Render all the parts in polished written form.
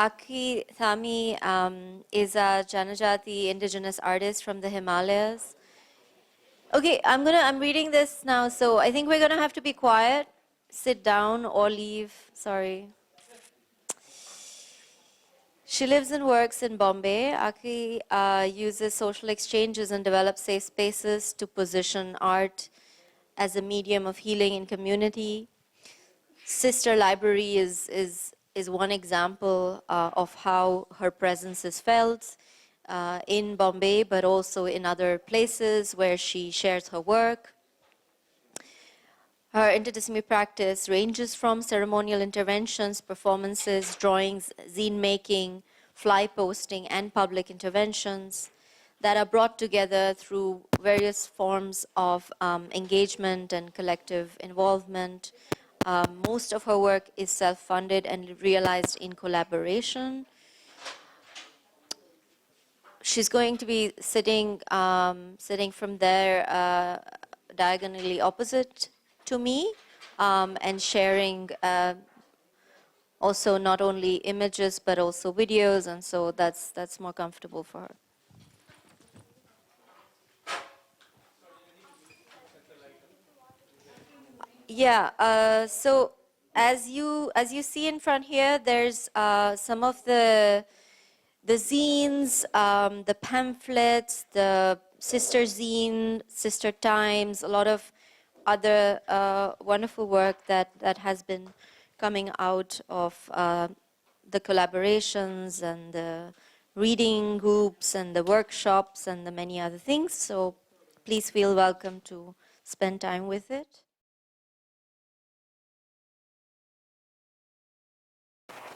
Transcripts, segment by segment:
Aqui, Thami is a Janajati indigenous artist from the Himalayas. Okay, I'm reading this now, so I think we're gonna have to be quiet, sit down or leave. Sorry. She lives and works in Bombay. Aki uses social exchanges and develops safe spaces to position art as a medium of healing in community. Sister Library is one example of how her presence is felt in Bombay, but also in other places where she shares her work. Her interdisciplinary practice ranges from ceremonial interventions, performances, drawings, zine making, fly posting, and public interventions that are brought together through various forms of engagement and collective involvement. Most of her work is self-funded and realized in collaboration. She's going to be sitting from there diagonally opposite to me and sharing also not only images but also videos, and so that's more comfortable for her. Yeah, so as you see in front here, there's some of the zines, the pamphlets, the sister zine, sister times, a lot of other wonderful work that has been coming out of the collaborations and the reading groups and the workshops and the many other things. So please feel welcome to spend time with it.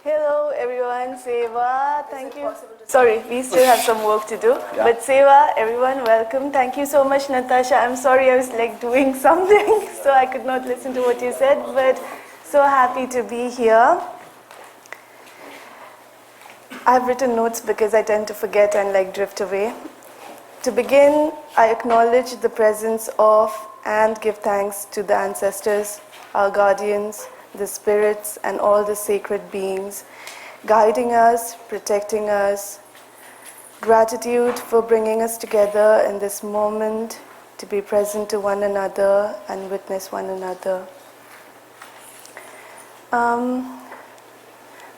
Hello everyone, Seva, thank you. Sorry, we still have some work to do. Yeah. But Seva, everyone, welcome. Thank you so much, Natasha. I'm sorry I was like doing something, so I could not listen to what you said, but so happy to be here. I've written notes because I tend to forget and like drift away. To begin, I acknowledge the presence of and give thanks to the ancestors, our guardians, the spirits, and all the sacred beings, guiding us, protecting us. Gratitude for bringing us together in this moment to be present to one another and witness one another.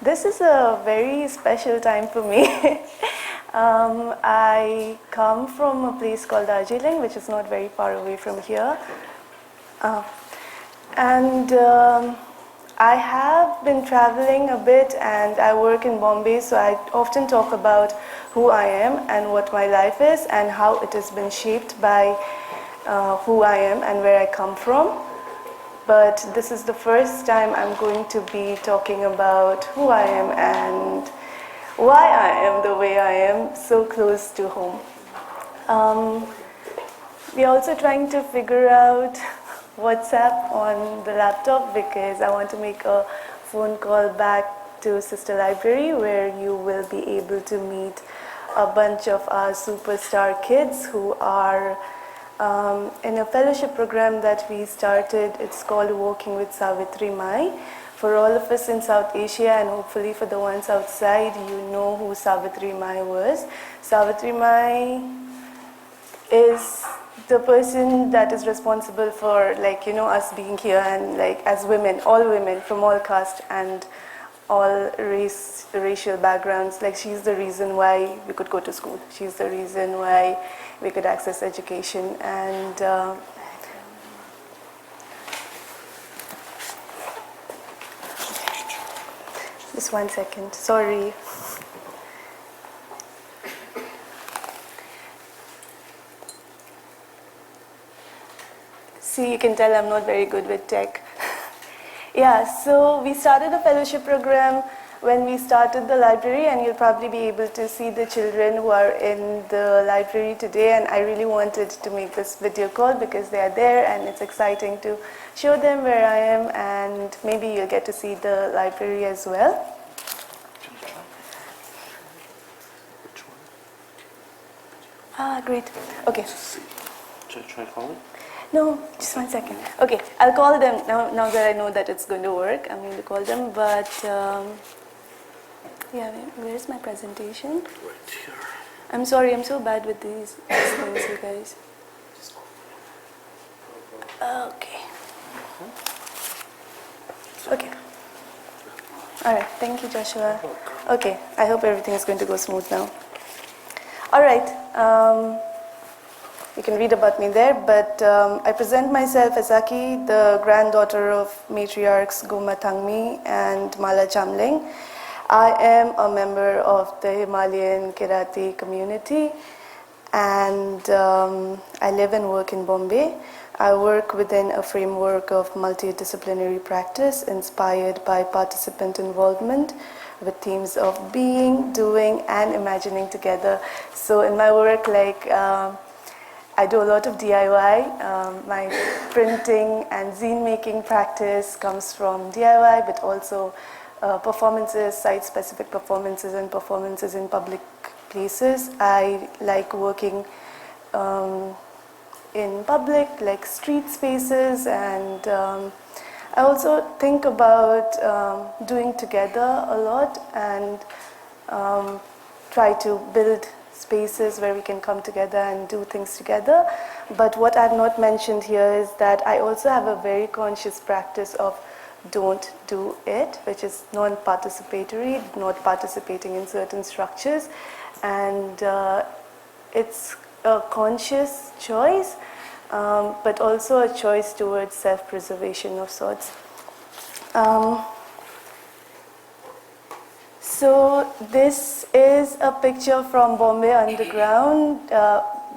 This is a very special time for me. I come from a place called Darjeeling, which is not very far away from here. I have been traveling a bit and I work in Bombay, so I often talk about who I am and what my life is and how it has been shaped by who I am and where I come from. But this is the first time I'm going to be talking about who I am and why I am the way I am, so close to home. We're also trying to figure out WhatsApp on the laptop because I want to make a phone call back to Sister Library where you will be able to meet a bunch of our superstar kids who are in a fellowship program that we started. It's called Walking with Savitri Mai. For all of us in South Asia and hopefully for the ones outside, you know who Savitri Mai was. Savitri Mai is the person that is responsible for us being here and as women, all women from all caste and all racial backgrounds. She's the reason why we could go to school. She's the reason why we could access education. And just 1 second, sorry. See, you can tell I'm not very good with tech. Yeah, so we started a fellowship program when we started the library, and you'll probably be able to see the children who are in the library today, and I really wanted to make this video call because they are there and it's exciting to show them where I am, and maybe you'll get to see the library as well. Which one? Ah, great. Okay. Should I try calling? No, just 1 second. Okay, I'll call them now that I know that it's going to work. I'm going to call them, but Yeah, where's my presentation? Right here. I'm sorry, I'm so bad with these things, you guys. Okay. Okay. All right, thank you, Joshua. Okay, I hope everything is going to go smooth now. All right, you can read about me there, but I present myself as Aki, the granddaughter of matriarchs Goma Thami and Mala Chamling. I am a member of the Himalayan Kirati community, and I live and work in Bombay. I work within a framework of multidisciplinary practice inspired by participant involvement with themes of being, doing, and imagining together. So in my work, I do a lot of DIY. My printing and zine making practice comes from DIY, but also performances, site-specific performances, and performances in public places. I like working in public, like street spaces, and I also think about doing together a lot and try to build spaces where we can come together and do things together. But what I've not mentioned here is that I also have a very conscious practice of don't do it, which is non-participatory, not participating in certain structures, and it's a conscious choice, but also a choice towards self-preservation of sorts. So this is a picture from Bombay Underground,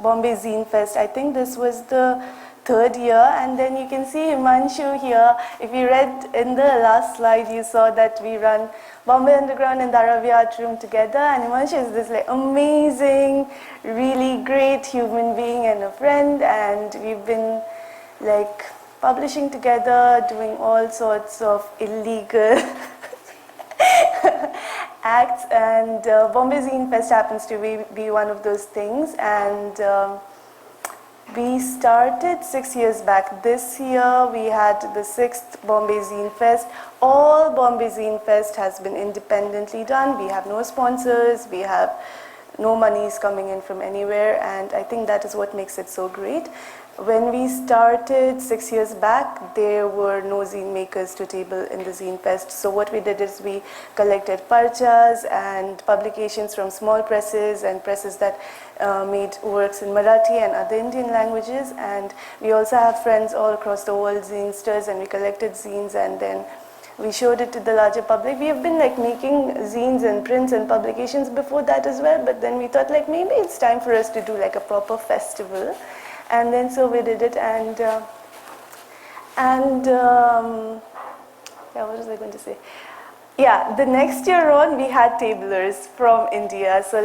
Bombay Zine Fest. I think this was the third year, and then you can see Himanshu here. If you read in the last slide, you saw that we run Bombay Underground and Dharavi Art Room together, and Himanshu is this amazing, really great human being and a friend, and we've been publishing together, doing all sorts of illegal acts, and Bombay Zine Fest happens to be one of those things, and we started 6 years back. This year we had the 6th Bombay Zine Fest. All Bombay Zine Fest has been independently done. We have no sponsors, we have no monies coming in from anywhere, and I think that is what makes it so great. When we started 6 years back, there were no zine makers to table in the Zine Fest. So what we did is we collected parchas and publications from small presses and presses that made works in Marathi and other Indian languages. And we also have friends all across the world, zinesters, and we collected zines and then we showed it to the larger public. We have been making zines and prints and publications before that as well, but then we thought maybe it's time for us to do a proper festival. And then so we did it, and yeah, what was I going to say? Yeah, the next year on we had tablers from India. So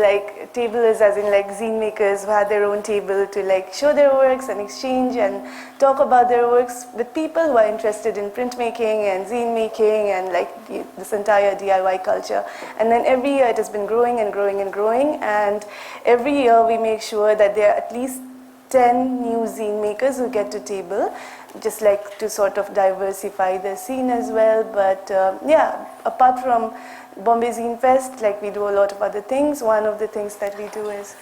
tablers as in zine makers who had their own table to show their works and exchange and talk about their works with people who are interested in printmaking and zine making and this entire DIY culture. And then every year it has been growing and growing and growing, and every year we make sure that there are at least 10 new zine makers who get to table, just to sort of diversify the scene as well. But yeah, apart from Bombay Zine Fest, we do a lot of other things. One of the things that we do is,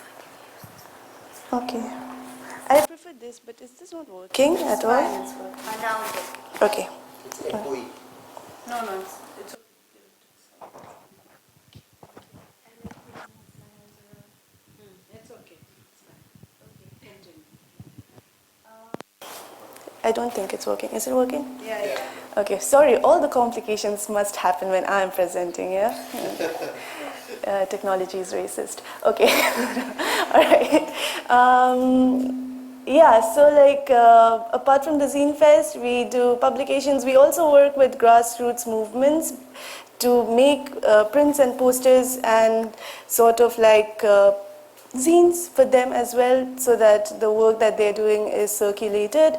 okay, I prefer this, but is this not working at all? It's fine. Now it is. Okay. It's echoey. No, it's okay. It's okay. It's fine. Okay, continue. I don't think it's working. Is it working? Yeah. Okay, sorry, all the complications must happen when I'm presenting, yeah? Technology is racist. Okay, all right. Yeah, so apart from the Zine Fest, we do publications. We also work with grassroots movements to make prints and posters and sort of zines for them as well, so that the work that they're doing is circulated.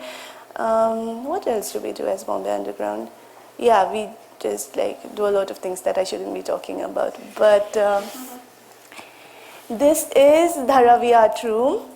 What else do we do as Bombay Underground? Yeah, we just do a lot of things that I shouldn't be talking about. But this is Dharavi Art Room,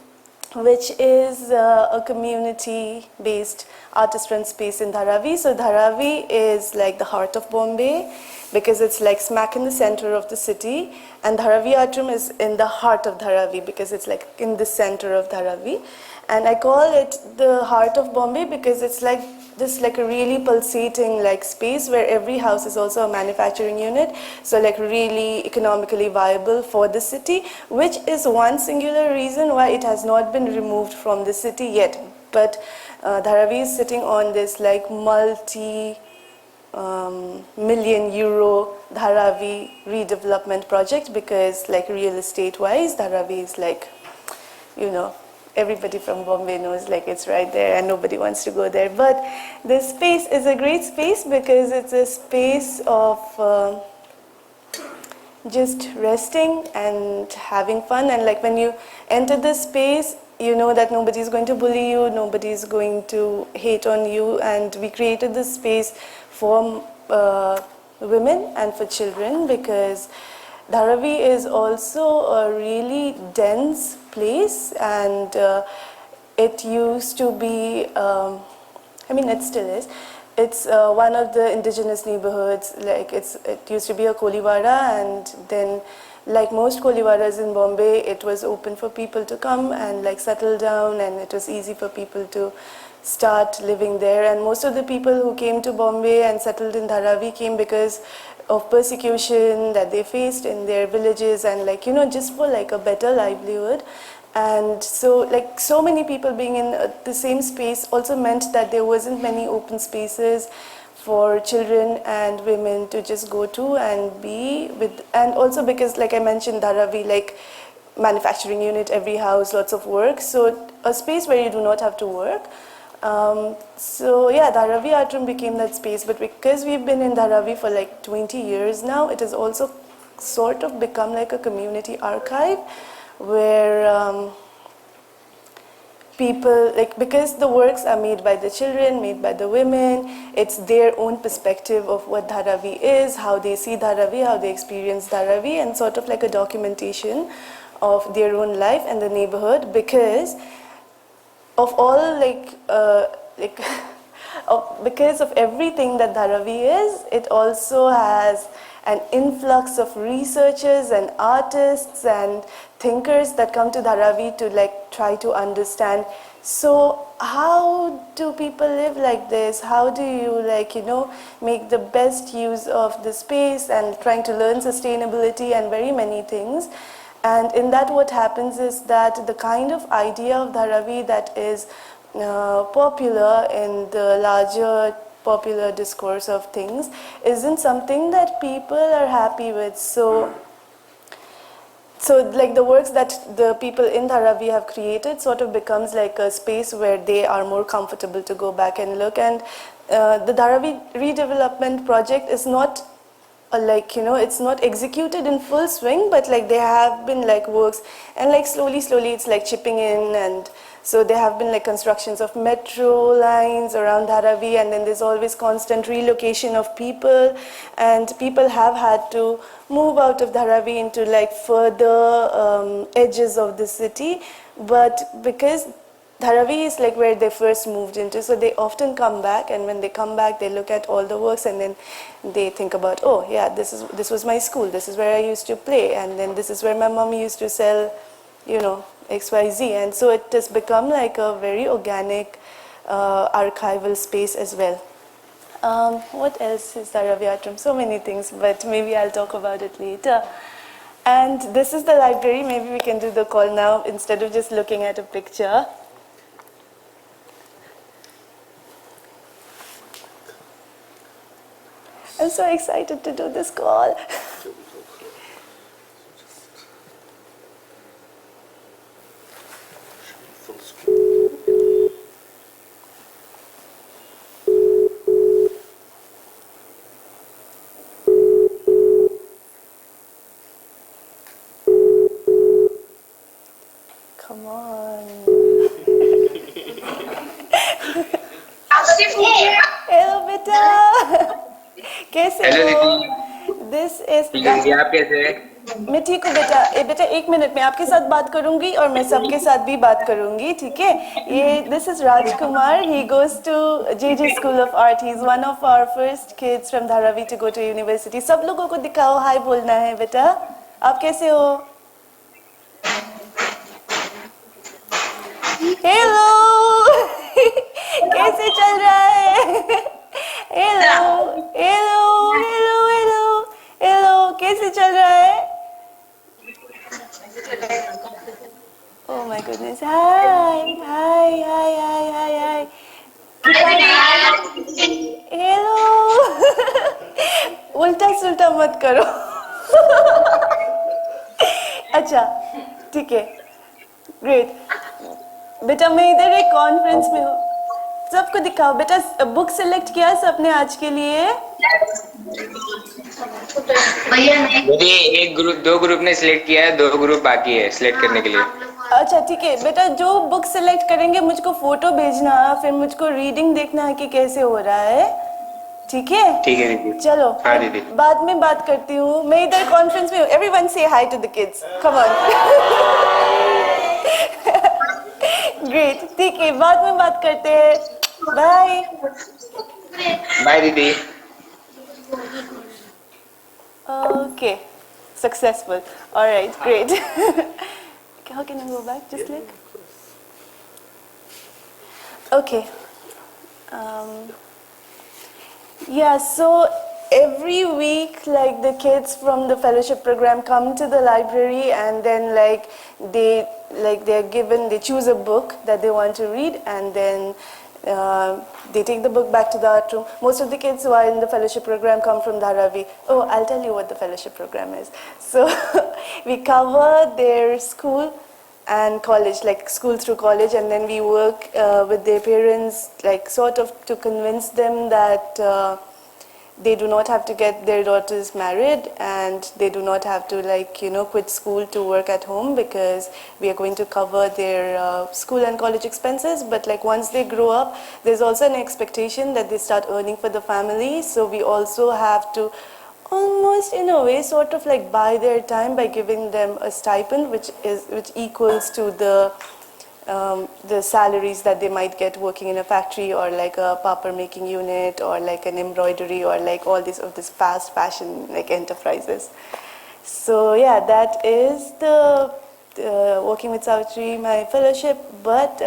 which is a community-based artist-run space in Dharavi. So Dharavi is the heart of Bombay. because it's like smack in the center of the city, and Dharavi Ashram is in the heart of Dharavi because it's like in the center of Dharavi. And I call it the heart of Bombay because it's like just like a really pulsating like space where every house is also a manufacturing unit, so like really economically viable for the city, which is one singular reason why it has not been removed from the city yet. But Dharavi is sitting on this like multi-million euro Dharavi redevelopment project because like real estate wise Dharavi is like, you know, everybody from Bombay knows like it's right there and nobody wants to go there. But this space is a great space because it's a space of just resting and having fun. And like when you enter this space, you know that nobody is going to bully you, nobody is going to hate on you. And we created this space for women and for children because Dharavi is also a really dense place, and it used to be, I mean it still is, it's one of the indigenous neighborhoods. Like it used to be a kolivara, and then like most kolivaras in Bombay, it was open for people to come and like settle down, and it was easy for people to start living there. And most of the people who came to Bombay and settled in Dharavi came because of persecution that they faced in their villages, and like, you know, just for like a better livelihood. And so like so many people being in the same space also meant that there wasn't many open spaces for children and women to just go to and be with. And also because like I mentioned, Dharavi, like manufacturing unit, every house, lots of work, so a space where you do not have to work. So yeah, Dharavi Ashram became that space. But because we've been in Dharavi for like 20 years now, it has also sort of become like a community archive where people, like, because the works are made by the children, made by the women, it's their own perspective of what Dharavi is, how they see Dharavi, how they experience Dharavi, and sort of like a documentation of their own life and the neighborhood. Because of all because of everything that Dharavi is, it also has an influx of researchers and artists and thinkers that come to Dharavi to like try to understand, so how do people live like this? How do you like, you know, make the best use of the space, and trying to learn sustainability and very many things. And in that, what happens is that the kind of idea of Dharavi that is popular in the larger popular discourse of things isn't something that people are happy with. So like the works that the people in Dharavi have created sort of becomes like a space where they are more comfortable to go back and look. And the Dharavi redevelopment project is not like, you know, it's not executed in full swing, but like there have been like works, and like slowly it's like chipping in. And so there have been like constructions of metro lines around Dharavi, and then there's always constant relocation of people, and people have had to move out of Dharavi into like further edges of the city. But because Dharavi is like where they first moved into, so they often come back, and when they come back, they look at all the works, and then they think about, oh yeah, this was my school, this is where I used to play, and then this is where my mom used to sell, you know, XYZ. And so it has become like a very organic archival space as well. What else is Dharavi Ashram? So many things, but maybe I'll talk about it later. And this is the library. Maybe we can do the call now instead of just looking at a picture. I'm so excited to do this call. Come on. Hello, beta. कैसे hello हो? दीदी, This is ठीक है दीदी, आप कैसे हैं? मैं ठीक हूँ बेटा। बेटा 1 मिनट में आपके साथ बात करूंगी और मैं सबके साथ भी बात करूंगी, ठीक है? ये this is Rajkumar, he goes to JJ school of art, he is one of our first kids from Dharavi to go to university. सब लोगों को दिखाओ, हाय बोलना है बेटा। आप कैसे हो? हेलो कैसे चल रहा है? Hello hello hello hello hello, कैसे चल रहा है? Oh my goodness. Hi. Hi. Hi. Hi. Hi. Hi. Hello उल्टा सुल्टा मत करो अच्छा ठीक है, ग्रेट। बेटा मैं इधर एक कॉन्फ्रेंस में हूँ, सबको दिखाओ बेटा। बुक सिलेक्ट किया सबने आज के लिए? दीदी एक ग्रुप, 2 ग्रुप ने सिलेक्ट किया है, 2 ग्रुप बाकी है सिलेक्ट करने के लिए। अच्छा ठीक है बेटा, जो बुक सिलेक्ट करेंगे मुझको फोटो भेजना, फिर मुझको रीडिंग देखना है कि कैसे हो रहा है, ठीक है? ठीक है दीदी। चलो हाँ दीदी। बाद में बात करती हूँ, मैं इधर कॉन्फ्रेंस में हूँ। एवरीवन से hi to the kids, come on. Great, ठीक है, बाद में बात करते हैं, बाय। बाय दीदी। Okay, successful, alright, great. How can I go back? Just like, okay. Yeah, so every week, like the kids from the fellowship program come to the library, and then they're given, they choose a book that they want to read, and then they take the book back to the art room. Most of the kids who are in the fellowship program come from Dharavi. Oh, I'll tell you what the fellowship program is. So we cover their school and college, like school through college, and then we work with their parents, like sort of to convince them that they do not have to get their daughters married, and they do not have to, like, you know, quit school to work at home, because we are going to cover their school and college expenses. But like once they grow up, there's also an expectation that they start earning for the family, so we also have to almost in a way sort of like buy their time by giving them a stipend which equals to the salaries that they might get working in a factory, or like a paper making unit, or like an embroidery, or like all this of this fast fashion like enterprises. So yeah, that is the Working with Savitri, my fellowship. But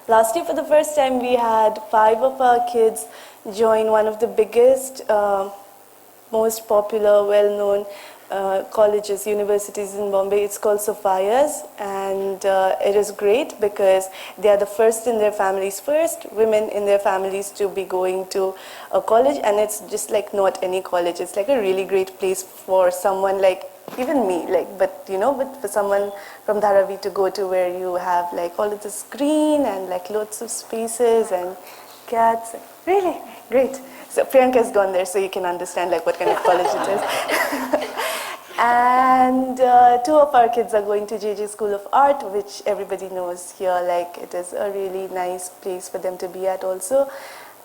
last year for the first time we had 5 of our kids join one of the biggest most popular, well-known colleges, universities in Bombay. It's called Sophia's, and it is great because they are the first in their families, first women in their families to be going to a college, and it's just like not any college. It's like a really great place for someone like even me, like, but you know, but for someone from Dharavi to go to, where you have like all of this green and like lots of spaces and cats. Really great. So Priyanka's gone there, so you can understand like what kind of college it is. And 2 of our kids are going to JJ School of Art, which everybody knows here, like it is a really nice place for them to be at also.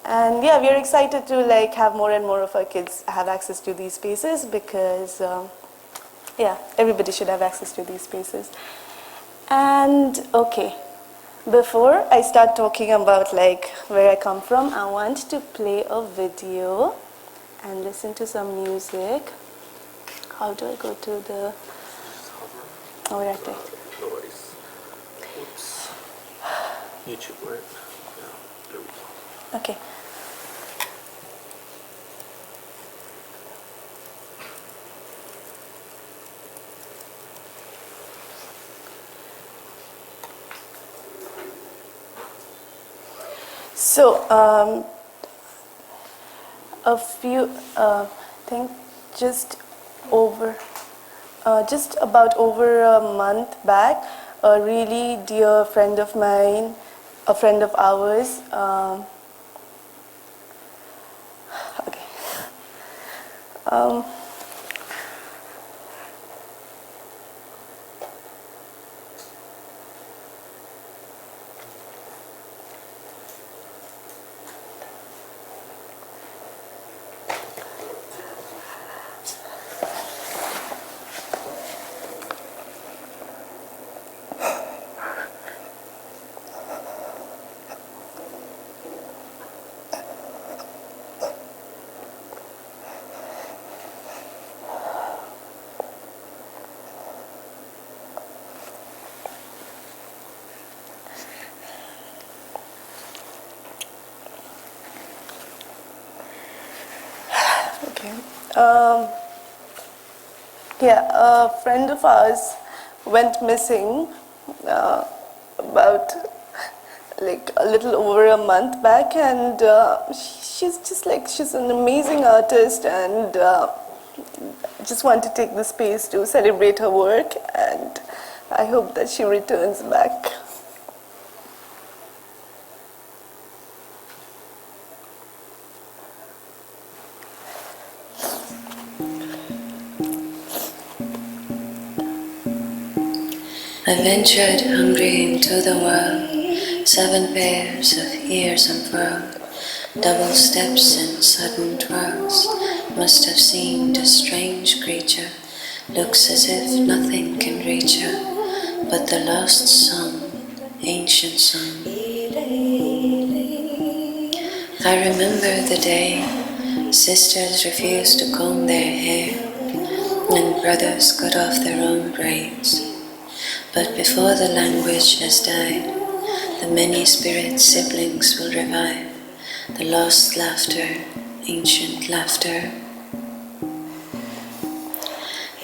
And yeah, we are excited to like have more and more of our kids have access to these spaces, because yeah, everybody should have access to these spaces. And okay, before I start talking about like where I come from, I want to play a video and listen to some music. How do I go to the... Oh, right there. Noise. Oops. YouTube, right? Yeah, there we go. Okay. So, a few, I think just about over a month back, a really dear friend of mine, a friend of ours, okay. Okay. Yeah, a friend of ours went missing about like a little over a month back, and she's just like, she's an amazing artist, and just want to take the space to celebrate her work, and I hope that she returns back. I ventured hungry into the world, 7 pairs of ears unfurled, double steps and sudden twirls. Must have seemed a strange creature, looks as if nothing can reach her, but the lost song, ancient song. I remember the day sisters refused to comb their hair, and brothers cut off their own braids. But before the language has died, the many spirit siblings will revive, the lost laughter, ancient laughter.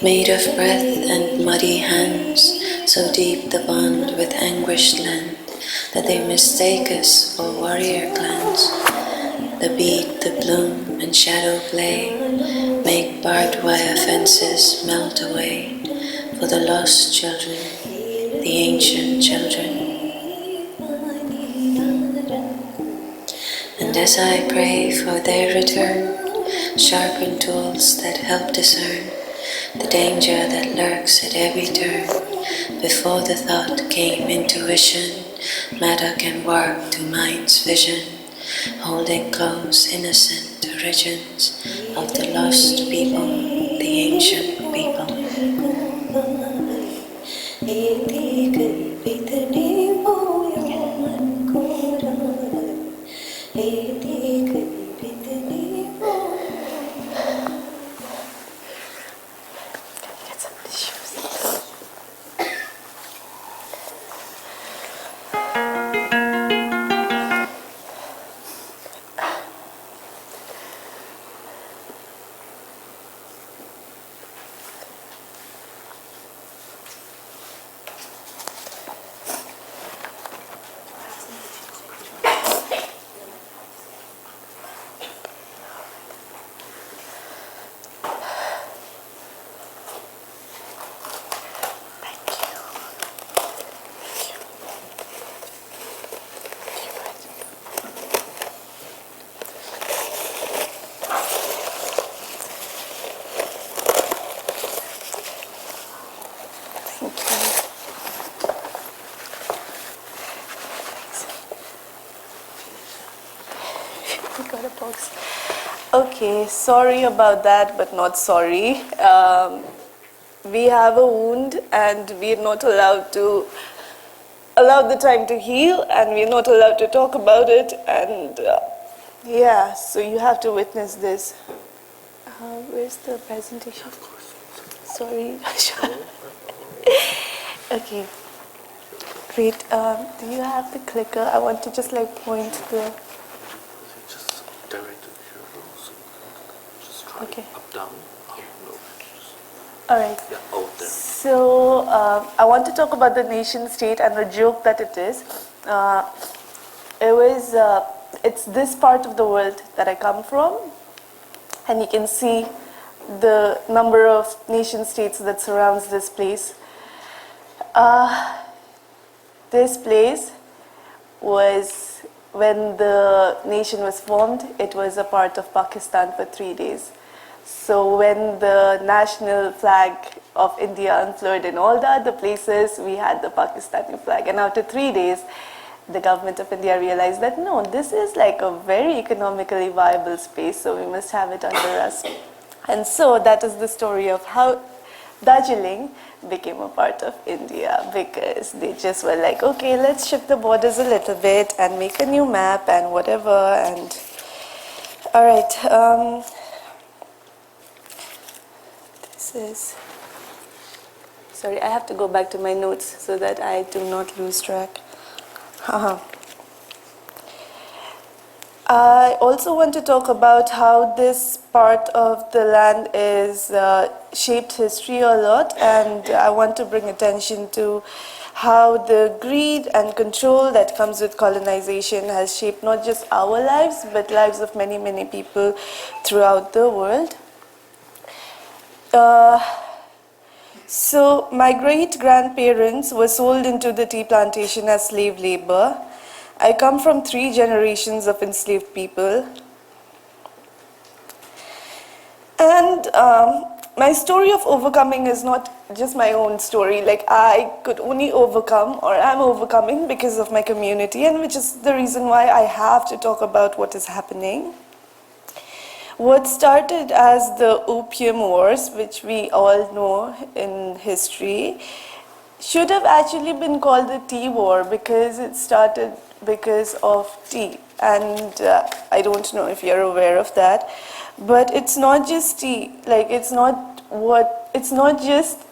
Made of breath and muddy hands, so deep the bond with anguished land, that they mistake us for warrior clans. The beat, the bloom, and shadow play, make barbed wire fences melt away, for the lost children, the ancient children. And as I pray for their return, sharpen tools that help discern the danger that lurks at every turn. Before the thought came intuition, matter can work to mind's vision, holding close innocent origins of the lost people, the ancient people. Get some tissues. We got a box. Okay, sorry about that, but not sorry. We have a wound, and we're not allowed to allow the time to heal, and we're not allowed to talk about it. And yeah, so you have to witness this. Where's the presentation? Sorry. Okay. Great. Do you have the clicker? I want to just like point the. Just direct it here. So just try Okay. up, down. No. All right. Yeah, oh, there. So I want to talk about the nation state and the joke that it is. It's this part of the world that I come from, and you can see the number of nation states that surrounds this place. This place was, when the nation was formed, it was a part of Pakistan for 3 days. So when the national flag of India unfurled in all the other places, we had the Pakistani flag. And after 3 days, the government of India realized that no, this is like a very economically viable space, so we must have it under us. And so that is the story of how Darjeeling became a part of India, because they just were like, okay, let's shift the borders a little bit and make a new map and whatever. And all right, this is, sorry, I have to go back to my notes so that I do not lose track. I also want to talk about how this part of the land is shaped history a lot, and I want to bring attention to how the greed and control that comes with colonization has shaped not just our lives, but lives of many, many people throughout the world. So my great-grandparents were sold into the tea plantation as slave labor. I come from 3 generations of enslaved people. And my story of overcoming is not just my own story. Like, I could only overcome, or I'm overcoming, because of my community, and which is the reason why I have to talk about what is happening. What started as the Opium Wars, which we all know in history, should have actually been called the Tea War, because it started because of tea. And I don't know if you're aware of that, but it's not just tea. Like, it's not just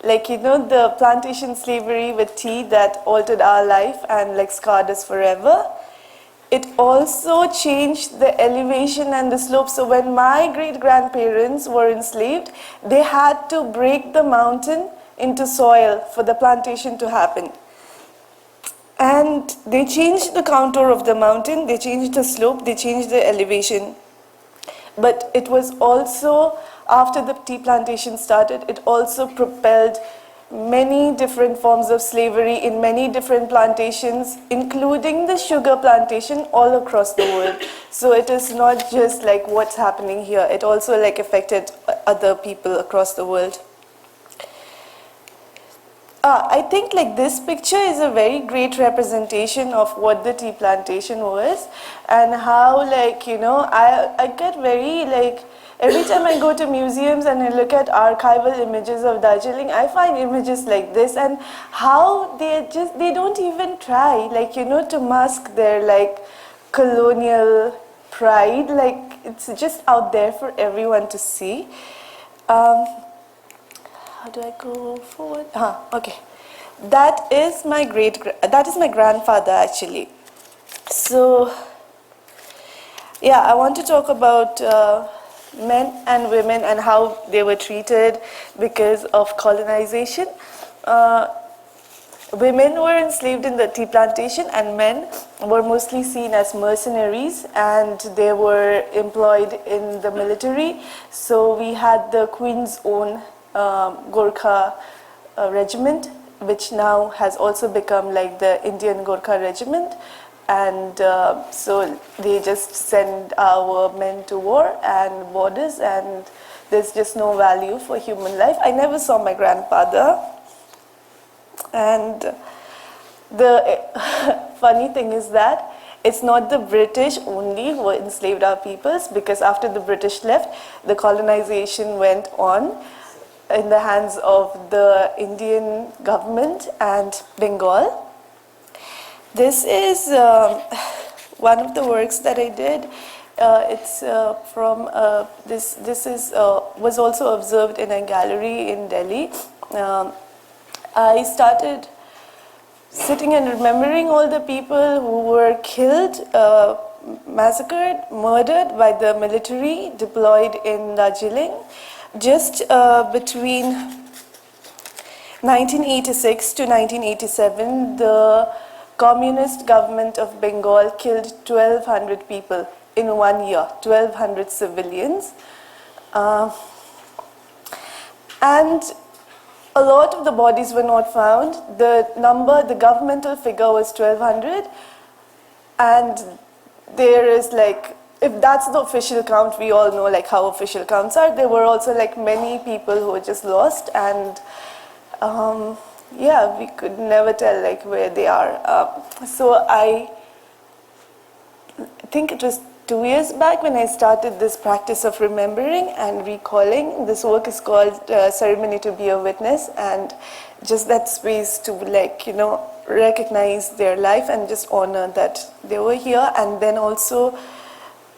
like, you know, the plantation slavery with tea that altered our life and like scarred us forever. It also changed the elevation and the slope. So when my great-grandparents were enslaved, they had to break the mountain into soil for the plantation to happen. And they changed the contour of the mountain, they changed the slope, they changed the elevation. But it was also, after the tea plantation started, it also propelled many different forms of slavery in many different plantations, including the sugar plantation all across the world. So it is not just like what's happening here, it also like affected other people across the world. I think like this picture is a very great representation of what the tea plantation was, and how, like, you know, I get very like, every time I go to museums and I look at archival images of Darjeeling, I find images like this, and how they don't even try, like, you know, to mask their like colonial pride. Like, it's just out there for everyone to see. How do I go forward? Okay. That is my grandfather actually. So, yeah, I want to talk about men and women and how they were treated because of colonization. Women were enslaved in the tea plantation, and men were mostly seen as mercenaries, and they were employed in the military. So we had the Queen's Own Gorkha regiment, which now has also become like the Indian Gorkha regiment. And so they just send our men to war and borders, and there's just no value for human life. I never saw my grandfather. And the funny thing is that it's not the British only who enslaved our peoples, because after the British left, the colonization went on in the hands of the Indian government and Bengal. This is one of the works that I did. It's from was also observed in a gallery in Delhi. I started sitting and remembering all the people who were killed, massacred, murdered by the military deployed in Darjeeling. Just between 1986 to 1987, the communist government of Bengal killed 1,200 people in 1 year, 1,200 civilians. And a lot of the bodies were not found. The governmental figure was 1,200. And there is like, if that's the official count, we all know like how official counts are. There were also like many people who were just lost, and yeah, we could never tell like where they are. So I think it was 2 years back when I started this practice of remembering and recalling. This work is called Ceremony to Be a Witness, and just that space to like, you know, recognize their life and just honor that they were here, and then also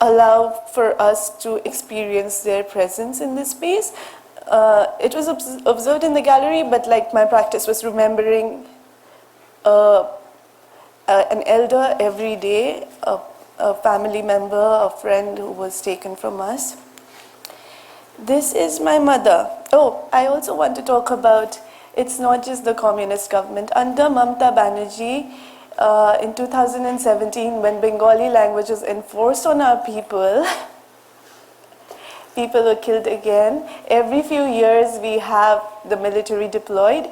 allow for us to experience their presence in this space. It was observed in the gallery, but like my practice was remembering an elder every day, a family member, a friend who was taken from us. This is my mother. Oh, I also want to talk about, it's not just the communist government. Under Mamata Banerjee, in 2017, when Bengali language was enforced on our people, people were killed again. Every few years we have the military deployed,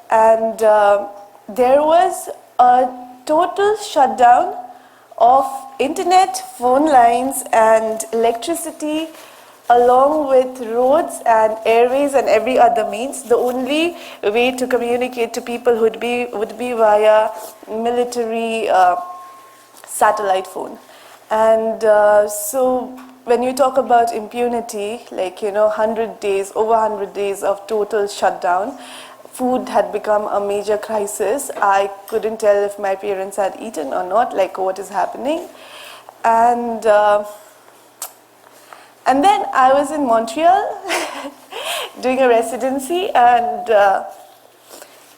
and there was a total shutdown of internet, phone lines and electricity, along with roads and airways and every other means. The only way to communicate to people would be via military satellite phone. And so when you talk about impunity, like, 100 days, over 100 days of total shutdown, food had become a major crisis. I couldn't tell if my parents had eaten or not, like what is happening. And then I was in Montreal doing a residency, and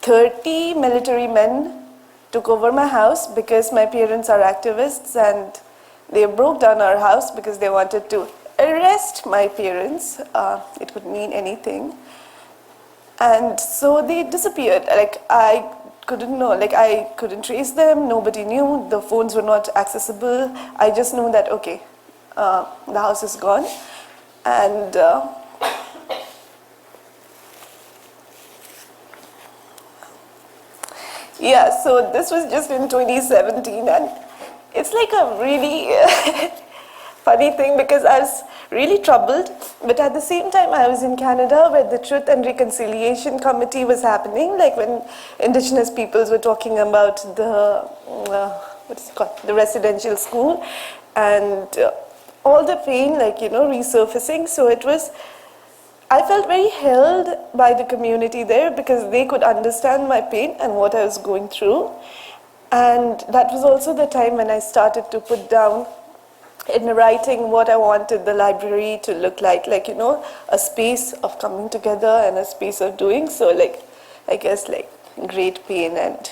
30 military men took over my house because my parents are activists, and they broke down our house because they wanted to arrest my parents. It could mean anything. And so they disappeared. Like, I couldn't know, like I couldn't trace them, nobody knew, the phones were not accessible. I just knew that, okay, the house is gone. And yeah, so this was just in 2017, and it's like a really funny thing because I was really troubled, but at the same time I was in Canada where the Truth and Reconciliation Committee was happening, like when Indigenous peoples were talking about the, what is it called, the residential school, and all the pain, like, resurfacing. So it was, I felt very held by the community there because they could understand my pain and what I was going through. And that was also the time when I started to put down in writing what I wanted the library to look like, a space of coming together and a space of doing. So, like, I guess, like, great pain and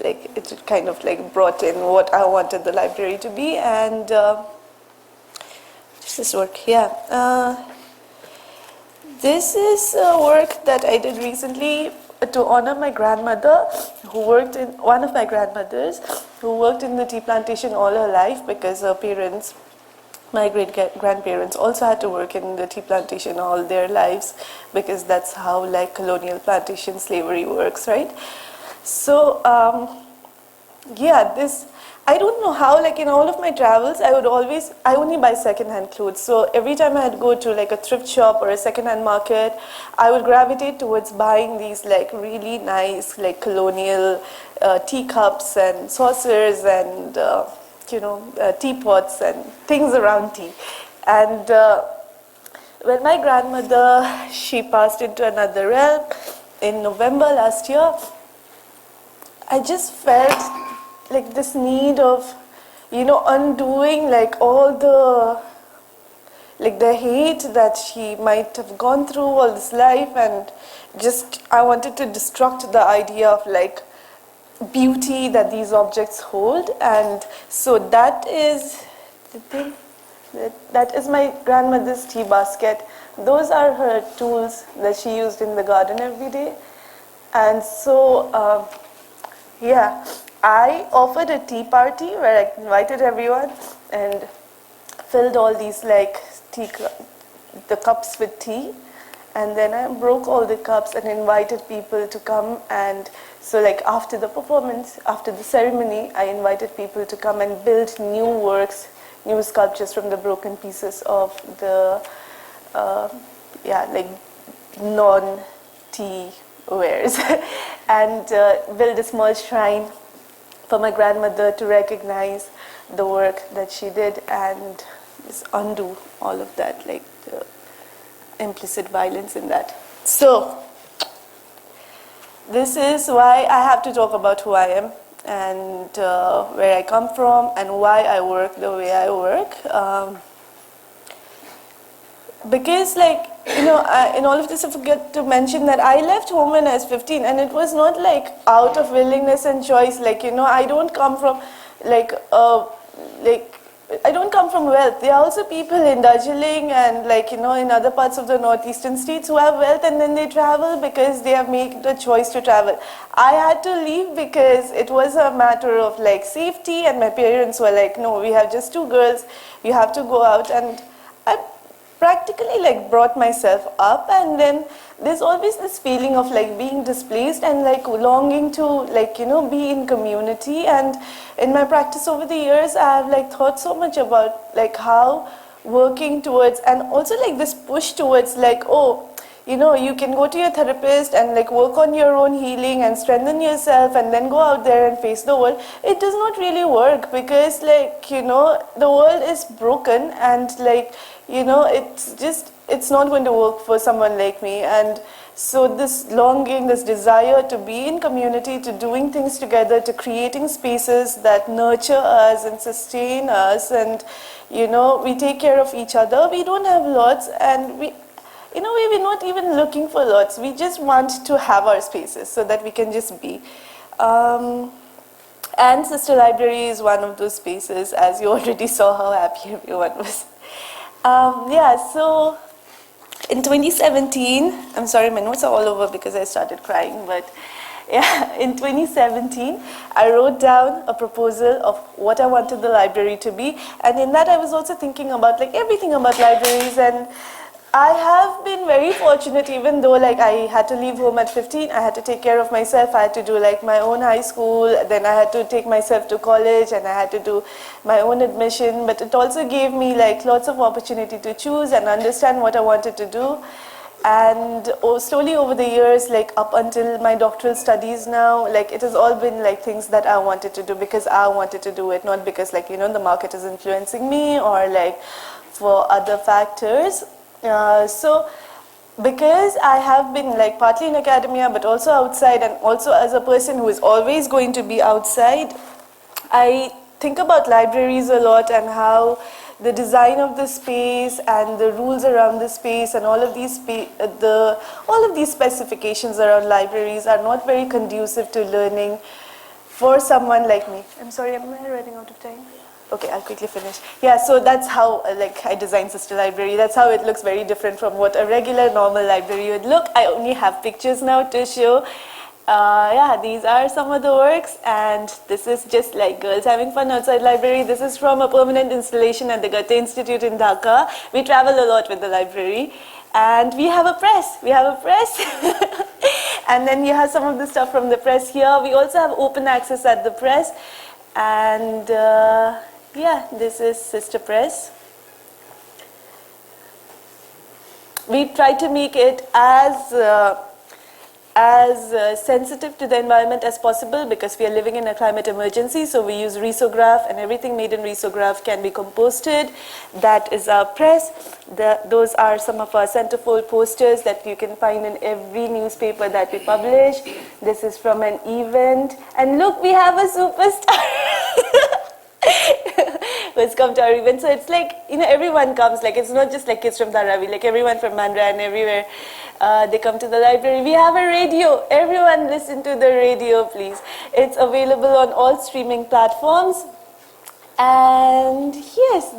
like, it kind of like brought in what I wanted the library to be. And this work, yeah. This is a work that I did recently to honor my grandmother, who worked in, one of my grandmothers, who worked in the tea plantation all her life because her parents, my great-grandparents, also had to work in the tea plantation all their lives because that's how, like, colonial plantation slavery works, right? So, yeah, this, I don't know how, like, in all of my travels, I only buy second-hand clothes. So every time I'd go to, like, a thrift shop or a second-hand market, I would gravitate towards buying these, like, really nice, like, colonial teacups and saucers and, teapots and things around tea. And when my grandmother, she passed into another realm in November last year, I just felt like this need of, undoing, like, all the, like, the hate that she might have gone through all this life, and just, I wanted to destruct the idea of, like, beauty that these objects hold. And so that is the thing, that is my grandmother's tea basket. Those are her tools that she used in the garden every day. And so, yeah, I offered a tea party where I invited everyone and filled all these, like, the cups with tea, and then I broke all the cups and invited people to come. And so, like, after the performance, after the ceremony, I invited people to come and build new works, new sculptures from the broken pieces of the, like, non-tea wares, and build a small shrine for my grandmother to recognize the work that she did and just undo all of that, like the implicit violence in that. So, this is why I have to talk about who I am and where I come from and why I work the way I work. Because, like, in all of this I forget to mention that I left home when I was 15, and it was not like out of willingness and choice. Like, I don't come from, like, a like, I don't come from wealth. There are also people in Darjeeling and like, in other parts of the northeastern states who have wealth and then they travel because they have made the choice to travel. I had to leave because it was a matter of like safety, and my parents were like, no, we have just 2 girls, you have to go out. And I practically like brought myself up, and then there's always this feeling of like being displaced and like longing to like be in community. And in my practice over the years, I have like thought so much about like how working towards, and also like this push towards like, oh, you can go to your therapist and like work on your own healing and strengthen yourself and then go out there and face the world. It does not really work because like, the world is broken, and like, it's not going to work for someone like me. And so this longing, this desire to be in community, to doing things together, to creating spaces that nurture us and sustain us, and we take care of each other. We don't have lots, and in a way, we're not even looking for lots. We just want to have our spaces so that we can just be. And Sister Library is one of those spaces, as you already saw how happy everyone was. So in 2017, I'm sorry, my notes are all over because I started crying, but yeah, in 2017, I wrote down a proposal of what I wanted the library to be, and in that I was also thinking about like everything about libraries. And I have been very fortunate, even though like I had to leave home at 15, I had to take care of myself, I had to do like my own high school, then I had to take myself to college, and I had to do my own admission, but it also gave me like lots of opportunity to choose and understand what I wanted to do. And slowly over the years, like up until my doctoral studies now, like it has all been like things that I wanted to do because I wanted to do it, not because like, the market is influencing me or like for other factors. So because I have been like partly in academia but also outside, and also as a person who is always going to be outside, I think about libraries a lot and how the design of the space and the rules around the space and all of these specifications around libraries are not very conducive to learning for someone like me. I'm sorry, am I running out of time? Okay, I'll quickly finish. Yeah, so that's how like I designed Sister Library. That's how it looks very different from what a regular normal library would look. I only have pictures now to show. These are some of the works, and this is just like girls having fun outside library. This is from a permanent installation at the Goethe Institute in Dhaka. We travel a lot with the library, and we have a press. And then you have some of the stuff from the press here. We also have open access at the press, and this is Sister Press. We try to make it as sensitive to the environment as possible because we are living in a climate emergency. So we use risograph, and everything made in risograph can be composted. That is our press. Those are some of our centerfold posters that you can find in every newspaper that we publish. This is from an event. And look, we have a superstar who's come to our event. So it's like, everyone comes. Like, it's not just like kids from Dharavi, like everyone from Mandra and everywhere. They come to the library. We have a radio. Everyone listen to the radio, please. It's available on all streaming platforms. And yes,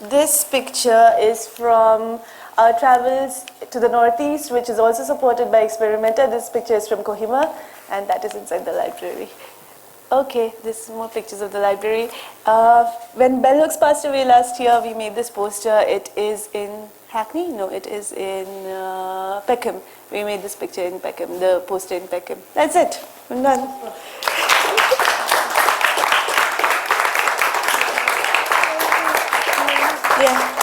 this picture is from our travels to the Northeast, which is also supported by Experimenta. This picture is from Kohima, and that is inside the library. Okay, this is more pictures of the library. When Bell Hooks passed away last year, we made this poster. It is in Hackney? No, it is in Peckham. We made this picture in Peckham, the poster in Peckham. That's it. I'm done. Yeah.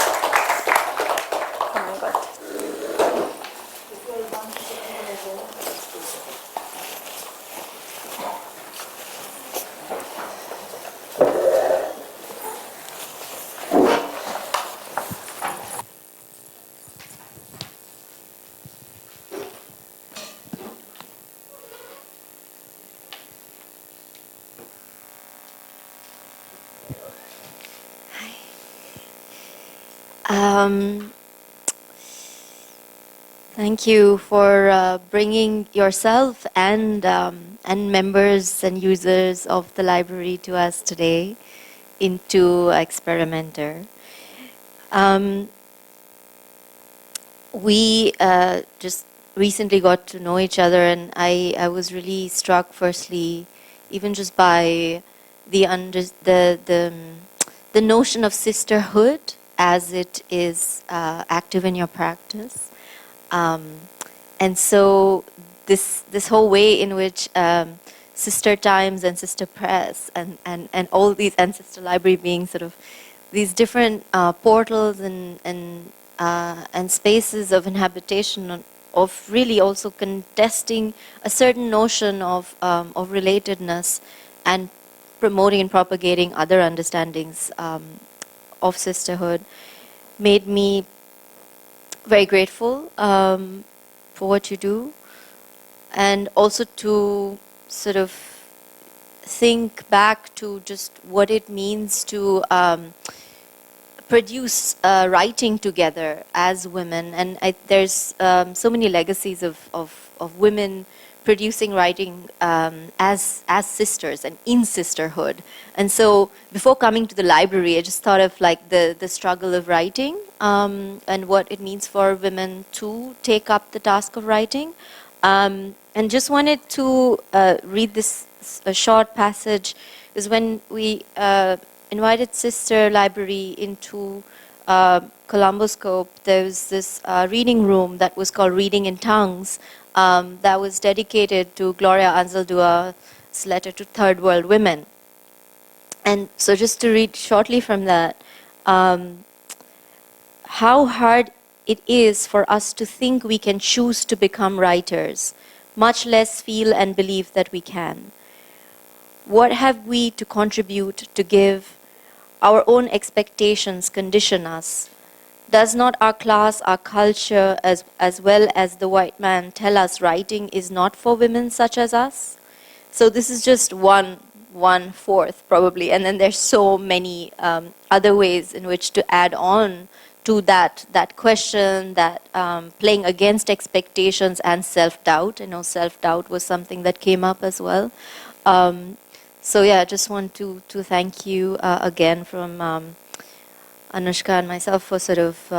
Oh my God. Thank you for bringing yourself and members and users of the library to us today into Experimenter. Um, we just recently got to know each other, and I was really struck, firstly, even just by the notion of sisterhood as it is active in your practice. And so this whole way in which Sister Times and Sister Press and all these and Sister Library being sort of these different portals and spaces of inhabitation of really also contesting a certain notion of relatedness and promoting and propagating other understandings of sisterhood made me very grateful for what you do, and also to sort of think back to just what it means to produce writing together as women. And there's so many legacies of women producing writing as sisters and in sisterhood. And so before coming to the library, I just thought of like the struggle of writing and what it means for women to take up the task of writing. And just wanted to read this a short passage, is when we invited Sister Library into Columboscope. There was this reading room that was called Reading in Tongues, that was dedicated to Gloria Anzaldua's letter to Third World women. And so just to read shortly from that, how hard it is for us to think we can choose to become writers, much less feel and believe that we can. What have we to contribute, to give? Our own expectations condition us. Does not our class, our culture, as well as the white man tell us writing is not for women such as us? So this is just one fourth probably, and then there's so many other ways in which to add on to that question, that playing against expectations and self-doubt. I know self-doubt was something that came up as well. So yeah, I just want to thank you again from Anushka and myself for sort of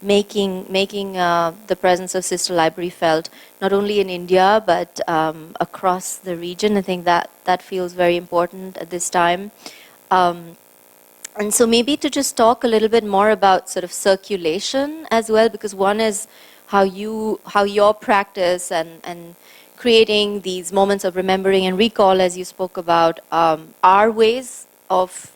making the presence of Sister Library felt not only in India but across the region. I think that feels very important at this time. And so maybe to just talk a little bit more about sort of circulation as well, because one is how your practice and creating these moments of remembering and recall, as you spoke about, are ways of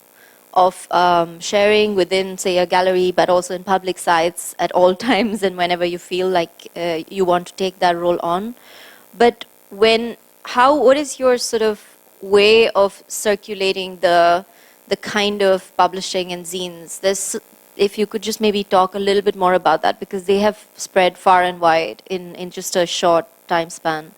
sharing within, say, a gallery, but also in public sites at all times and whenever you feel like you want to take that role on. But what is your sort of way of circulating the kind of publishing and zines? If you could just maybe talk a little bit more about that, because they have spread far and wide in just a short time span.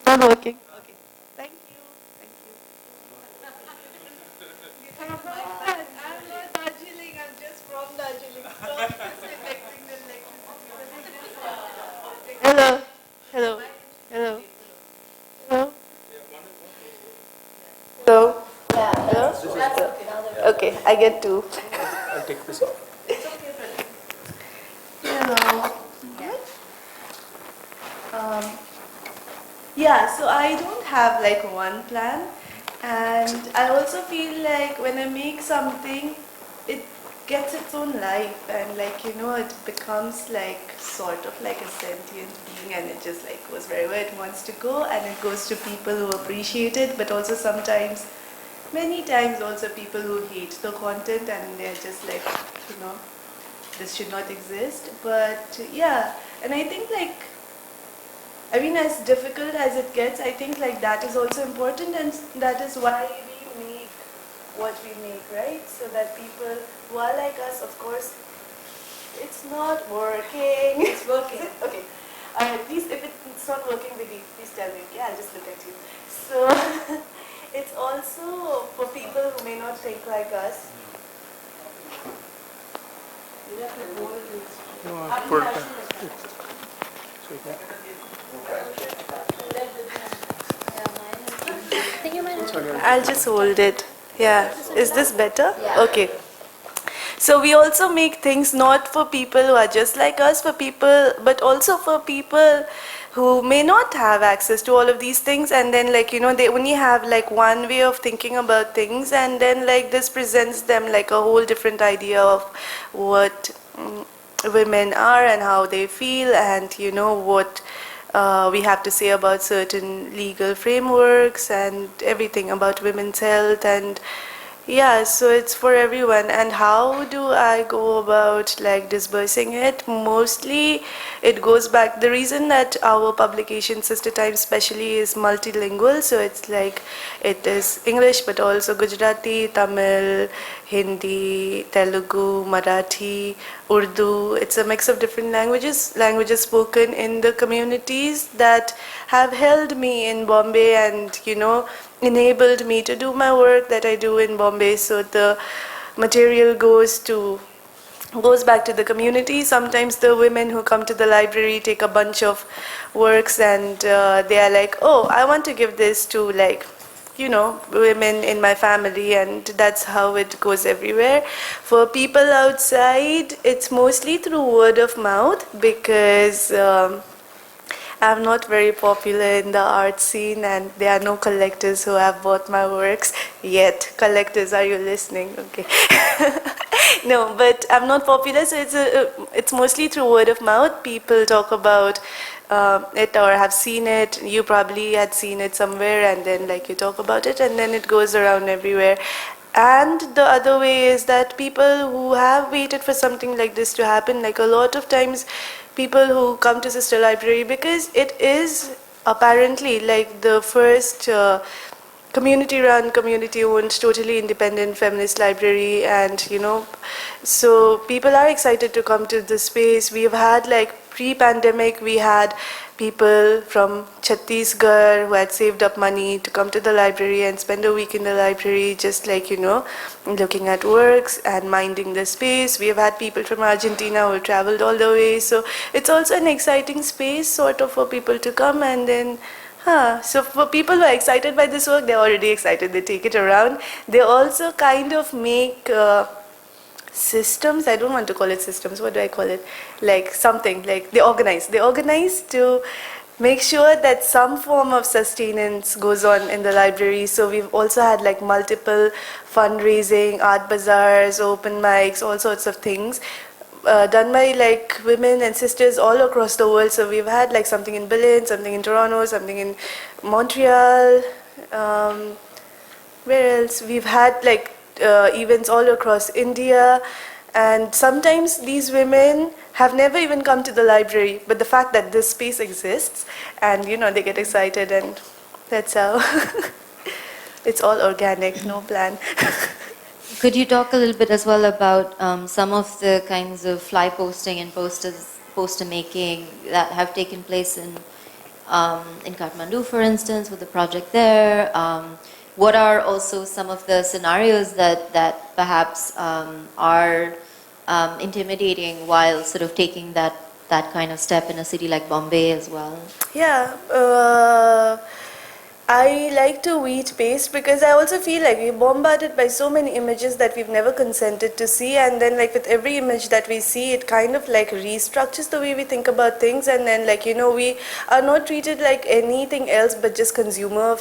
Not working. Okay. Thank you. Thank you. I'm not Darjeeling. I'm just from Darjeeling. So I'm just reflecting the electricity. Hello. Hello. Hello. Hello. Hello. Yeah. Hello. Okay. I get two. I'll take this off. Hello. Yeah, so I don't have like one plan, and I also feel like when I make something, it gets its own life, and like it becomes like sort of like a sentient being, and it just like goes wherever it wants to go, and it goes to people who appreciate it, but also sometimes, many times also people who hate the content, and they're just like this should not exist. But yeah, and I think like, I mean, as difficult as it gets, I think like that is also important, and that is why we make what we make, right? So that people who are like us, of course, it's not working. It's working. Okay. Alright, please, if it's not working, Vidhi, please tell me. Okay, I'll just look at you. So, it's also for people who may not think like us. I'll just hold it. Yeah. Is this better? Okay. So we also make things not for people who are just like us, for people, but also for people who may not have access to all of these things, and then like, you know, they only have like one way of thinking about things, and then like this presents them like a whole different idea of what women are and how they feel, and you know what we have to say about certain legal frameworks and everything about women's health. And yeah, so it's for everyone. And how do I go about like dispersing it? Mostly it goes back, the reason that our publication Sister Times especially is multilingual, so it's like it is English but also Gujarati, Tamil, Hindi, Telugu, Marathi, Urdu. It's a mix of different languages spoken in the communities that have held me in Bombay and, you know, enabled me to do my work that I do in Bombay. So the material goes back to the community. Sometimes the women who come to the library take a bunch of works and they are like, oh, I want to give this to like, you know, women in my family, and that's how it goes everywhere. For people outside, it's mostly through word of mouth because I'm not very popular in the art scene and there are no collectors who have bought my works yet. Collectors, are you listening? Okay. No, but I'm not popular, so it's mostly through word of mouth. People talk about it or have seen it. You probably had seen it somewhere and then like you talk about it and then it goes around everywhere. And the other way is that people who have waited for something like this to happen, like a lot of times people who come to Sister Library, because it is apparently like the first community-run, community-owned, totally independent feminist library, and you know, so people are excited to come to the space. We've had like pre-pandemic, we had people from Chhattisgarh who had saved up money to come to the library and spend a week in the library, just like, you know, looking at works and minding the space. We have had people from Argentina who traveled all the way. So it's also an exciting space sort of for people to come. And then so for people who are excited by this work, they're already excited, they take it around. They also kind of make systems, I don't want to call it systems, what do I call it? Like something, like they organize to make sure that some form of sustenance goes on in the library. So we've also had like multiple fundraising, art bazaars, open mics, all sorts of things. Done by like women and sisters all across the world. So we've had like something in Berlin, something in Toronto, something in Montreal. Where else? We've had like events all across India. And sometimes these women have never even come to the library, but the fact that this space exists, and you know, they get excited, and that's how. It's all organic, no plan. Could you talk a little bit as well about some of the kinds of fly posting and poster making that have taken place in Kathmandu, for instance, with the project there? What are also some of the scenarios that perhaps are intimidating while sort of taking that kind of step in a city like Bombay as well? Yeah. I like to wheat paste because I also feel like we're bombarded by so many images that we've never consented to see, and then like with every image that we see, it kind of like restructures the way we think about things, and then like, you know, we are not treated like anything else but just consumers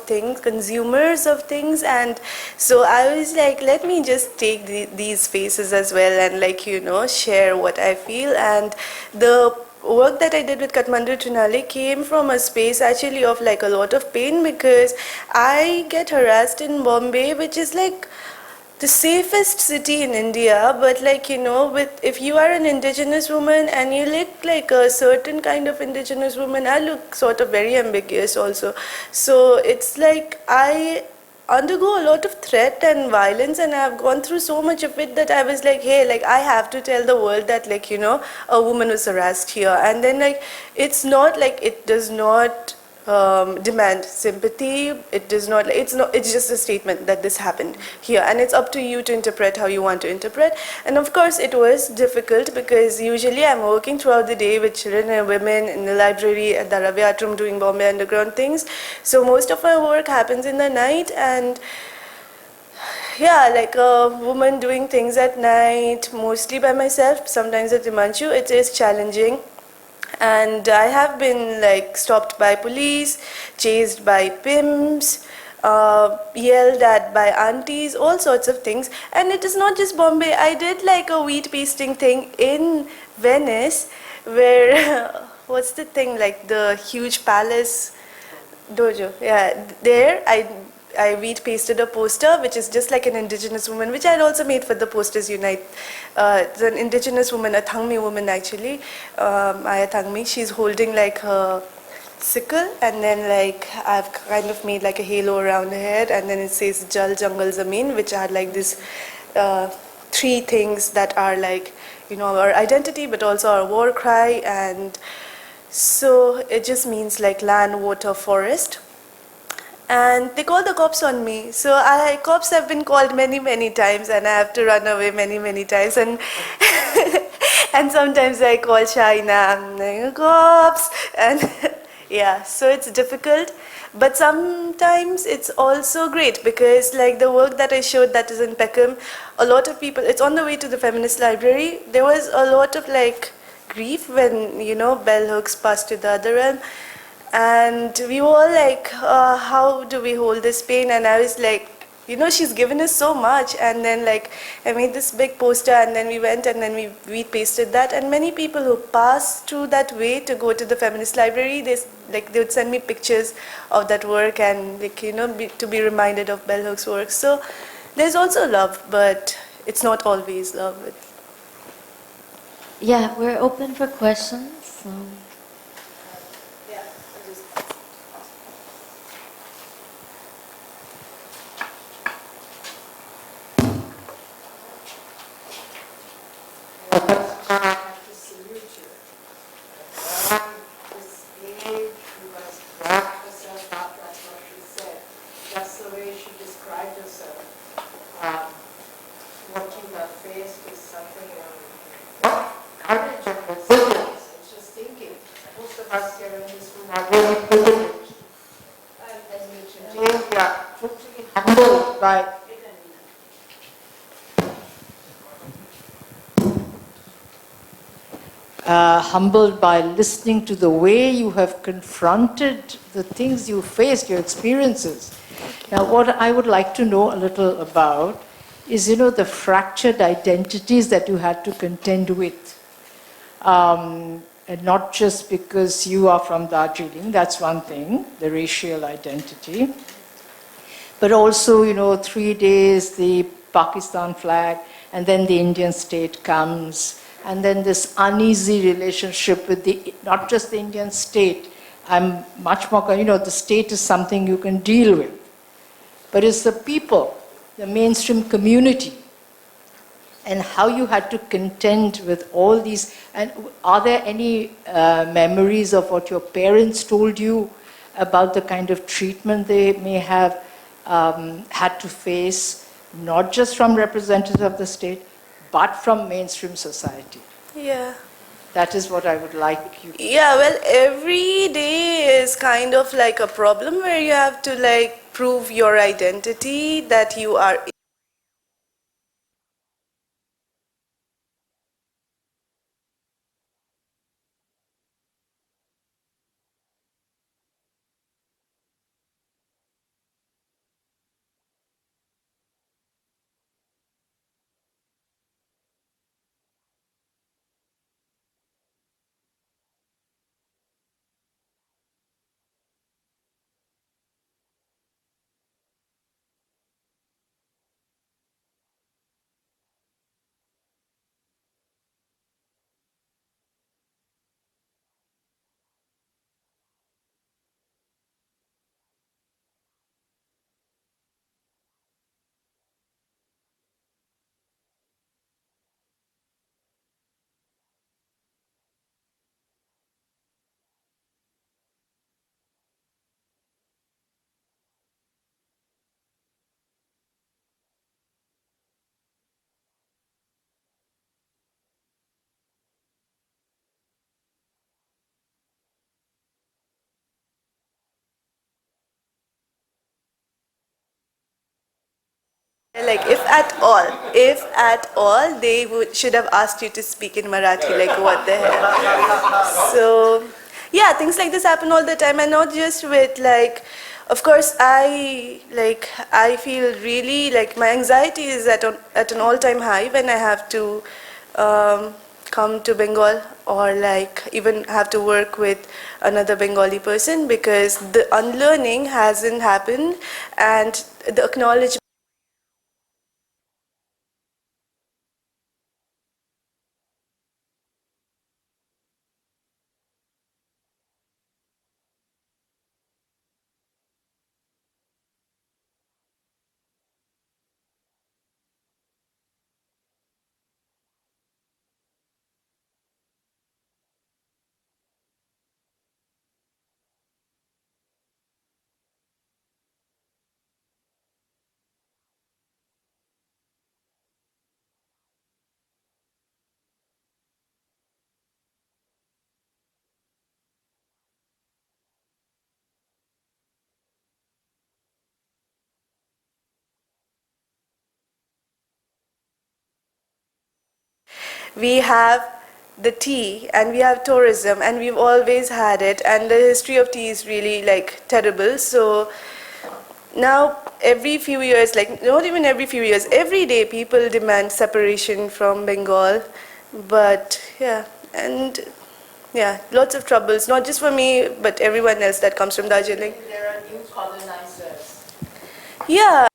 of things. And so I was like, let me just take these spaces as well and like, you know, share what I feel. And the work that I did with Kathmandu Trinale came from a space actually of like a lot of pain, because I get harassed in Bombay, which is like the safest city in India, but like with if you are an indigenous woman and you look like a certain kind of indigenous woman, I look sort of very ambiguous also. So it's like I undergo a lot of threat and violence, and I've gone through so much of it that I was like, hey, like I have to tell the world that like a woman was harassed here, and then like it's not like it does not demand sympathy. It does not. It's not. It's just a statement that this happened here, and it's up to you to interpret how you want to interpret. And of course, it was difficult because usually I'm working throughout the day with children and women in the library at the Raviatrum doing Bombay Underground things. So most of my work happens in the night, and yeah, like a woman doing things at night, mostly by myself. Sometimes at Himanshu, it is challenging. And I have been like stopped by police, chased by pimps, yelled at by aunties, all sorts of things. And it is not just Bombay. I did like a wheat pasting thing in Venice, where what's the thing, like the huge palace dojo. Yeah, there I wheat pasted a poster which is just like an indigenous woman, which I had also made for the Posters Unite. It's an indigenous woman, a Thami woman actually, Aya Thami. She's holding like her sickle, and then like I've kind of made like a halo around her head, and then it says Jal Jungle Zameen, which are like this three things that are like our identity, but also our war cry. And so it just means like land, water, forest. And they call the cops on me. So cops have been called many, many times, and I have to run away many, many times. And and sometimes I call Shaina, I'm like, cops. And yeah, so it's difficult. But sometimes it's also great because like the work that I showed that is in Peckham, a lot of people, it's on the way to the feminist library. There was a lot of like grief when, bell hooks passed to the other realm. And we were like, how do we hold this pain? And I was like, she's given us so much. And then like, I made this big poster, and then we went and then we pasted that. And many people who pass through that way to go to the feminist library, they would send me pictures of that work and like, to be reminded of Bell Hooks' work. So there's also love, but it's not always love. Yeah, we're open for questions. So. Humbled by listening to the way you have confronted the things you faced, your experiences. Now, what I would like to know a little about is, the fractured identities that you had to contend with. And not just because you are from Darjeeling, that's one thing, the racial identity. But also, 3 days, the Pakistan flag, and then the Indian state comes. And then this uneasy relationship with not just the Indian state. I'm much more, the state is something you can deal with. But it's the people, the mainstream community, and how you had to contend with all these. And are there any memories of what your parents told you about the kind of treatment they may have had to face, not just from representatives of the state, but from mainstream society? Yeah. That is what I would like you to. Yeah, well, every day is kind of like a problem where you have to like prove your identity, that you are Like if at all, they should have asked you to speak in Marathi. Like what the hell? So, yeah, things like this happen all the time, and not just with like. Of course, I feel really like my anxiety is at an all-time high when I have to come to Bengal or like even have to work with another Bengali person, because the unlearning hasn't happened and the acknowledgement. We have the tea and we have tourism, and we've always had it, and the history of tea is really like terrible. So now every few years, like not even every few years, every day people demand separation from Bengal. But yeah, and yeah, lots of troubles, not just for me but everyone else that comes from Darjeeling. There are new colonizers. Yeah,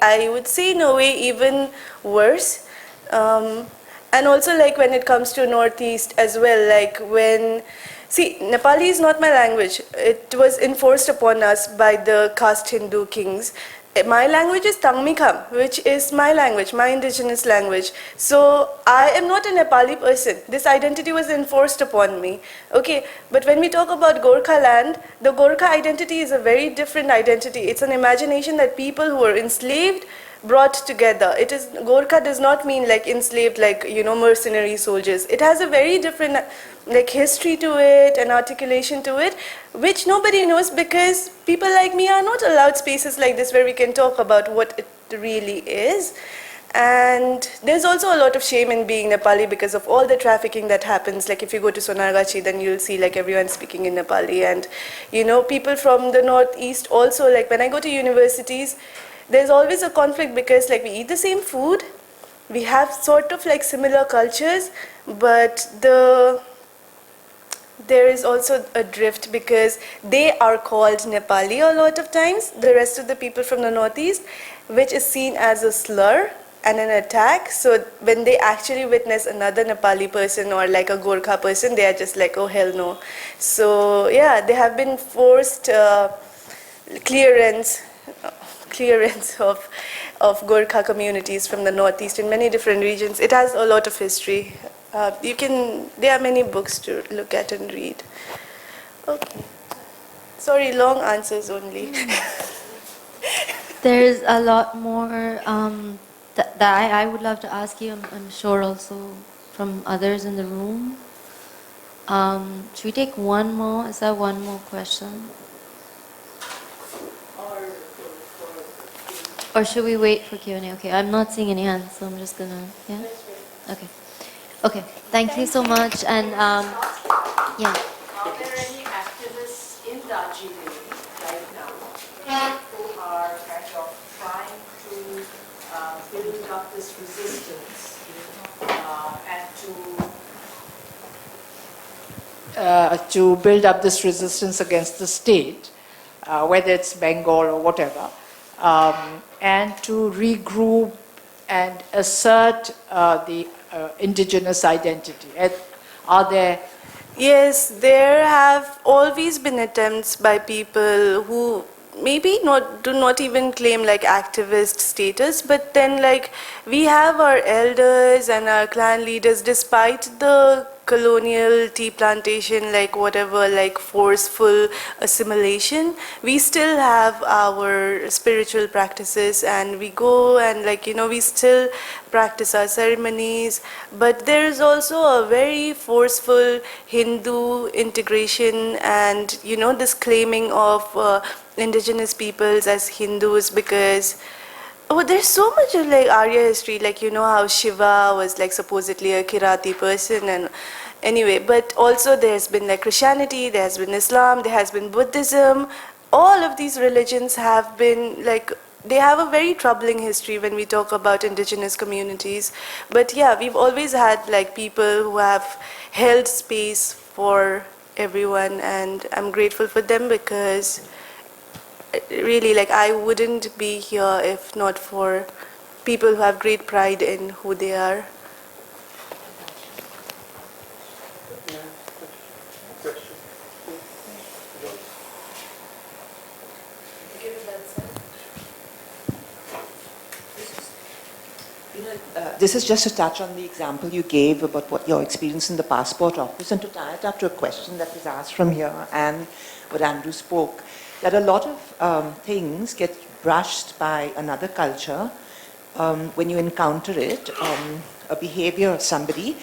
I would say in a way even worse. And also like when it comes to Northeast as well, like when, see, Nepali is not my language. It was enforced upon us by the caste Hindu kings. My language is Thami, which is my language, my indigenous language. So I am not a Nepali person. This identity was enforced upon me. Okay, but when we talk about Gorkha land, the Gorkha identity is a very different identity. It's an imagination that people who were enslaved brought together. It is, Gorkha does not mean like enslaved, like, you know, mercenary soldiers. It has a very different like history to it and articulation to it, which nobody knows, because people like me are not allowed spaces like this where we can talk about what it really is. And there's also a lot of shame in being Nepali because of all the trafficking that happens. Like if you go to Sonargachi, then you'll see like everyone speaking in Nepali. And you know, people from the Northeast also, like when I go to universities, there's always a conflict because like we eat the same food, we have sort of like similar cultures, but there is also a drift because they are called Nepali a lot of times, the rest of the people from the Northeast, which is seen as a slur and an attack. So when they actually witness another Nepali person or like a Gorkha person, they are just like, oh hell no. So yeah, they have been forced clearance of Gorkha communities from the Northeast in many different regions. It has a lot of history. There are many books to look at and read. Okay. Sorry, long answers only. There's a lot more that I would love to ask you. I'm sure also from others in the room. Should we take one more? Is there one more question? Or should we wait for Q&A? Okay, I'm not seeing any hands, so I'm just gonna, yeah? Okay. Okay, thank you so much, and yeah. Are there any activists in Darjeeling right now who are kind of trying to build up this resistance and to build up this resistance against the state, whether it's Bengal or whatever, and to regroup and assert the indigenous identity? Are there? Yes, there have always been attempts by people who maybe do not even claim like activist status, but then like we have our elders and our clan leaders, despite the colonial tea plantation, like whatever, like forceful assimilation, we still have our spiritual practices, and we go and, like, you know, we still practice our ceremonies. But there is also a very forceful Hindu integration, and, you know, this claiming of indigenous peoples as Hindus, because oh, there's so much of like Arya history, like, you know, how Shiva was like supposedly a Kirati person, and anyway, but also there's been like Christianity, there's been Islam, there has been Buddhism. All of these religions have been like, they have a very troubling history when we talk about indigenous communities. But yeah, we've always had like people who have held space for everyone, and I'm grateful for them, because really, like, I wouldn't be here if not for people who have great pride in who they are. This is just to touch on the example you gave about what your experience in the passport office, and to tie it up to a question that was asked from here and what Andrew spoke, that a lot of things get brushed by another culture when you encounter it, a behavior of somebody.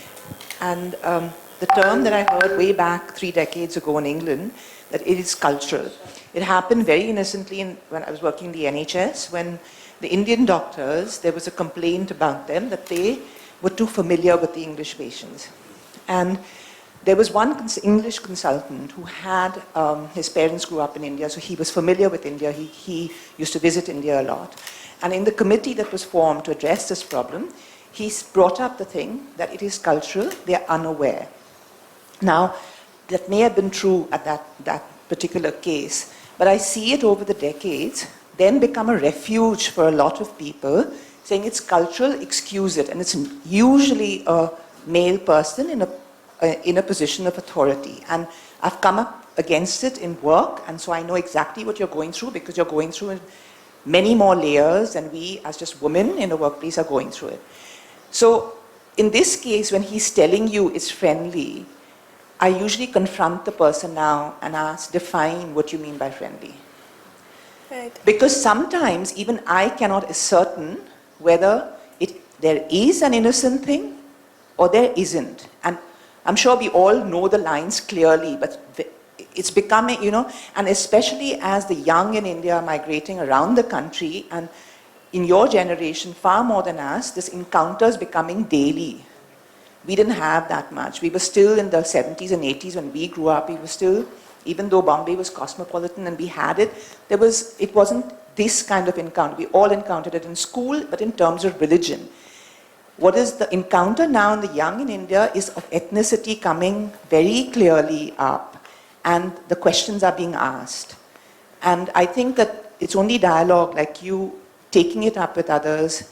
And the term that I heard way back 3 decades ago in England, that it is cultural. It happened very innocently when I was working in the NHS, when the Indian doctors, there was a complaint about them that they were too familiar with the English patients. And there was one English consultant who had, his parents grew up in India, so he was familiar with India. He used to visit India a lot. And in the committee that was formed to address this problem, he brought up the thing that it is cultural, they are unaware. Now, that may have been true at that particular case, but I see it over the decades then become a refuge for a lot of people, saying it's cultural, excuse it. And it's usually a male person in a position of authority. And I've come up against it in work, and so I know exactly what you're going through, because you're going through many more layers than we as just women in the workplace are going through it. So in this case, when he's telling you it's friendly, I usually confront the person now and ask, define what you mean by friendly. Right. Because sometimes even I cannot ascertain whether there is an innocent thing or there isn't. And I'm sure we all know the lines clearly, but it's becoming, you know, and especially as the young in India are migrating around the country, and in your generation, far more than us, this encounter is becoming daily. We didn't have that much. We were still in the 70s and 80s when we grew up. We were still, even though Bombay was cosmopolitan and we had it, it wasn't this kind of encounter. We all encountered it in school, but in terms of religion. What is the encounter now in the young in India is of ethnicity coming very clearly up, and the questions are being asked. And I think that it's only dialogue, like you taking it up with others,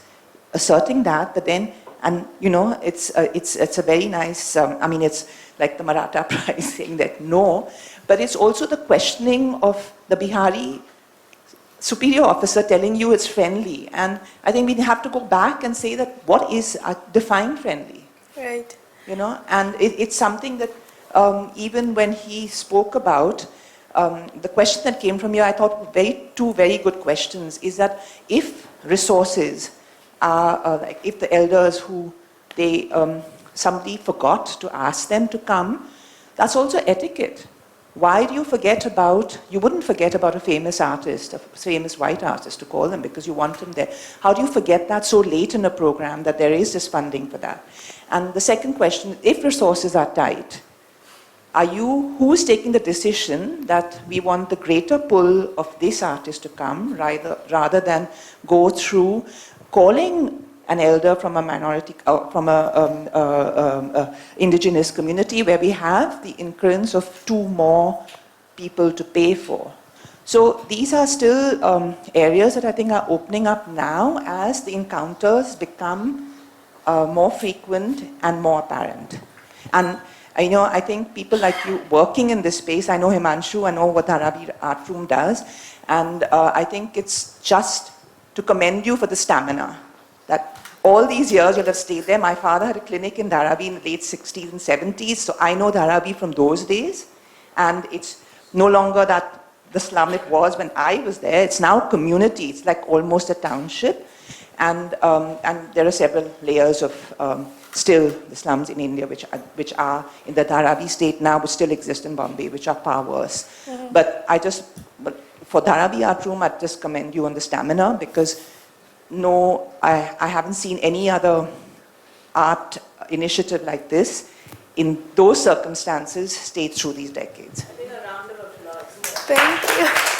asserting that, but then, and you know, it's a very nice, I mean, it's like the Maratha Prize saying that no, but it's also the questioning of the Bihari superior officer telling you it's friendly. And I think we have to go back and say that what is define friendly? Right. You know, and it's something that even when he spoke about, the question that came from you, I thought two very good questions, is that if resources are, like if the elders who somebody forgot to ask them to come, that's also etiquette. Why do you forget about, you wouldn't forget about a famous artist, a famous white artist to call them because you want them there. How do you forget that so late in a program that there is this funding for that? And the second question, if resources are tight, who's taking the decision that we want the greater pull of this artist to come rather than go through calling an elder from a minority, from a indigenous community where we have the incurrence of 2 more people to pay for. So these are still areas that I think are opening up now as the encounters become more frequent and more apparent. And you know, I think people like you working in this space, I know Himanshu, I know what Arabi Art Room does, and I think it's just to commend you for the stamina that all these years you'll have stayed there. My father had a clinic in Dharavi in the late 60s and 70s, so I know Dharavi from those days. And it's no longer that the slum it was when I was there. It's now community. It's like almost a township. And there are several layers of still the slums in India which are in the Dharavi state now, but still exist in Bombay, which are far worse. But for Dharavi Art Room, I'd just commend you on the stamina, because I haven't seen any other art initiative like this in those circumstances stay through these decades. Thank you.